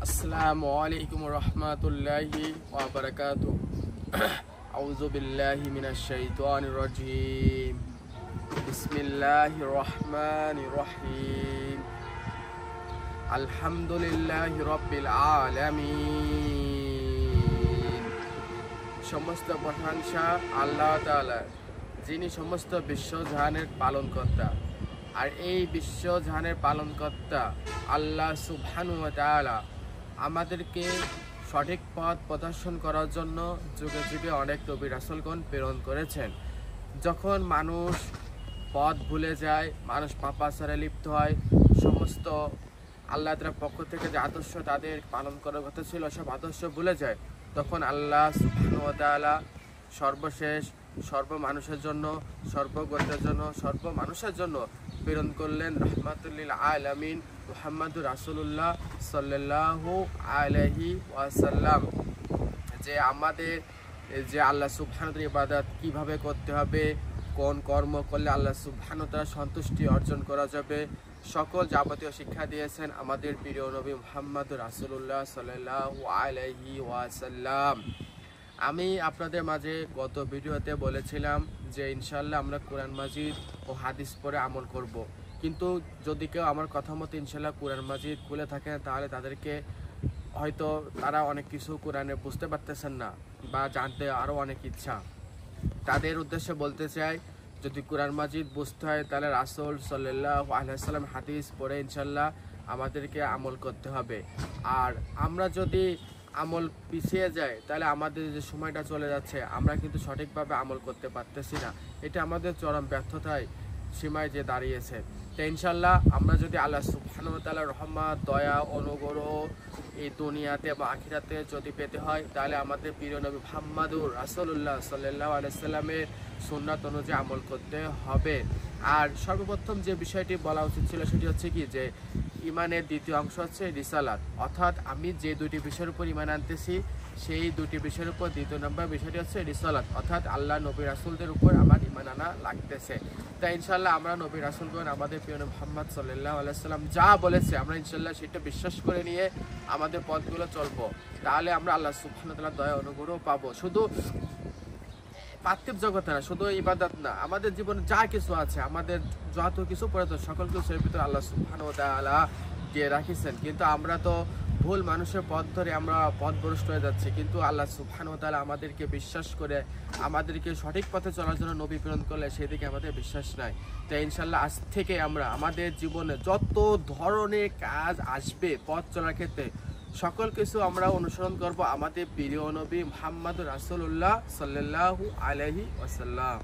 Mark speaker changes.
Speaker 1: আসসালামু আলাইকুম রহমাতুল্লাহি ওয়া বারাকাতুহু। আউযু বিল্লাহি মিনাশ শাইতানির রাজীম। বিসমিল্লাহির রহমানির রহিম। আলহামদুলিল্লাহি রাব্বিল আলামিন। সমস্ত প্রশংসা আল্লাহ তাআলার, যিনি সমস্ত বিশ্বজাহানের পালনকর্তা। আর এই বিশ্বজাহানের পালনকর্তা আল্লাহ সুবহানাহু ওয়া তাআলা আমাদেরকে সঠিক পথ প্রদর্শন করার জন্য যুগে যুগে অনেক নবী রাসূলগণ প্রেরণ করেছেন। যখন মানুষ পথ ভুলে যায়, মানুষ পাপাচারে লিপ্ত হয়, সমস্ত আল্লাহ তাআলার পক্ষ থেকে যে আদর্শ তাদের পালন করার কথা ছিল সব আদর্শ ভুলে যায়, তখন আল্লাহ সুবহানাহু ওয়া তাআলা সর্বশেষ সর্বমানুষের জন্য, সর্বগোত্রের জন্য, সর্বমানুষের জন্য প্রেরণ করলেন রহমাতুল আলামিন মুহাম্মদুর রাসূলুল্লাহ সাল্লাল্লাহু আলাইহি ওয়াসাল্লাম। যে আমাদের যে আল্লাহ সুবহানাহু ওয়া তাআলার ইবাদত কিভাবে করতে হবে, কোন কর্ম করলে আল্লাহ সুবহানাহু ওয়া তাআলার সন্তুষ্টি অর্জন করা যাবে, সকল যাবতীয় শিক্ষা দিয়েছেন আমাদের প্রিয় নবী মুহাম্মদুর রাসূলুল্লাহ সাল্লাল্লাহু আলাইহি ওয়াসাল্লাম। আমি আপনাদের মাঝে গত ভিডিওতে বলেছিলাম যে ইনশাআল্লাহ আমরা কোরআন মাজিদ ও হাদিস পড়ে আমল করব। কিন্তু যদি কেউ আমার কথা মতো ইনশাআল্লাহ কোরআন মাজিদ খুলে থাকেন, তাহলে তাদেরকে হয়তো তারা অনেক কিছু কোরআনে বুঝতে পারতেছেন না বা জানতে আরও অনেক ইচ্ছা। তাদের উদ্দেশ্যে বলতে চাই, যদি কোরআন মাজিদ বুঝতে হয় তাহলে রাসূল সাল্লাল্লাহু আলাইহি ওয়াসাল্লাম হাদিস পড়ে ইনশাআল্লাহ আমাদেরকে আমল করতে হবে। আর আমরা যদি আমল পিছিয়ে যায় তাহলে আমাদের যে সময়টা চলে যাচ্ছে, আমরা কিন্তু সঠিকভাবে আমল করতে পারতেছি না। এটা আমাদের চরম ব্যর্থতায় সীমায় যে দাঁড়িয়েছে। তো ইনশাআল্লাহ আমরা যদি আল্লাহ সুবহানাহু ওয়া তাআলার রহমত, দয়া, অনুগ্রহ এই দুনিয়াতে বা আখিরাতে যদি পেতে হয়, তাহলে আমাদের প্রিয় নবী মুহাম্মদুর রাসূলুল্লাহ সাল্লাল্লাহু আলাইহি ওয়াসাল্লামের সুন্নাত অনুযায়ী আমল করতে হবে। আর সর্বপ্রথম যে বিষয়টি বলা উচিত ছিল সেটি হচ্ছে কি, যে ইমানের দ্বিতীয় অংশ হচ্ছে রিসালাত, অর্থাৎ আমি যে দুটি বিষয়ের উপর ইমান আনতেছি সেই দুটি বিষয়ের উপর দ্বিতীয় নম্বর বিষয়টি হচ্ছে রিসালাত, অর্থাৎ আল্লাহ নবী রাসূলদের উপর আমার ইমান আনা লাগতেছে। তাই ইনশাআল্লাহ আমরা নবী রাসূলগণ আমাদের প্রিয় নবী মুহাম্মদ সাল্লাল্লাহু আলাইহি ওয়াসাল্লাম যা বলেছে আমরা ইনশাআল্লাহ সেটা বিশ্বাস করে নিয়ে আমাদের পথগুলো চলবো, তাহলে আমরা আল্লাহ সুবহানাহু ওয়া তাআলার দয়া অনুগ্রহ পাবো। শুধু পার্থিব জগতে না, শুধু ইবাদত না, আমাদের জীবনে যা কিছু আছে, আমাদের যত কিছু প্রয়োজন সকল কিছুর ভিতরে আল্লাহ সুবহানাহু ওয়া তাআলা দিয়ে রাখিছেন। কিন্তু আমরা তো ভুল মানুষের পথ ধরে আমরা পথভ্রষ্ট হয়ে যাচ্ছি। কিন্তু আল্লাহ সুবহানাহু ওয়া তাআলা আমাদেরকে বিশ্বাস করে আমাদেরকে সঠিক পথে চলার জন্য নবী প্রেরণ করলে সেদিকে আমাদের বিশ্বাস নাই। তাই ইনশাআল্লাহ আজ থেকে আমরা আমাদের জীবনে যত ধরনের কাজ আসবে পথ চলার ক্ষেত্রে সকল কিছু আমরা অনুসরণ করব আমাদের প্রিয় নবী মুহাম্মদুর রাসূলুল্লাহ সাল্লাল্লাহু আলাইহি ওয়াসাল্লাম।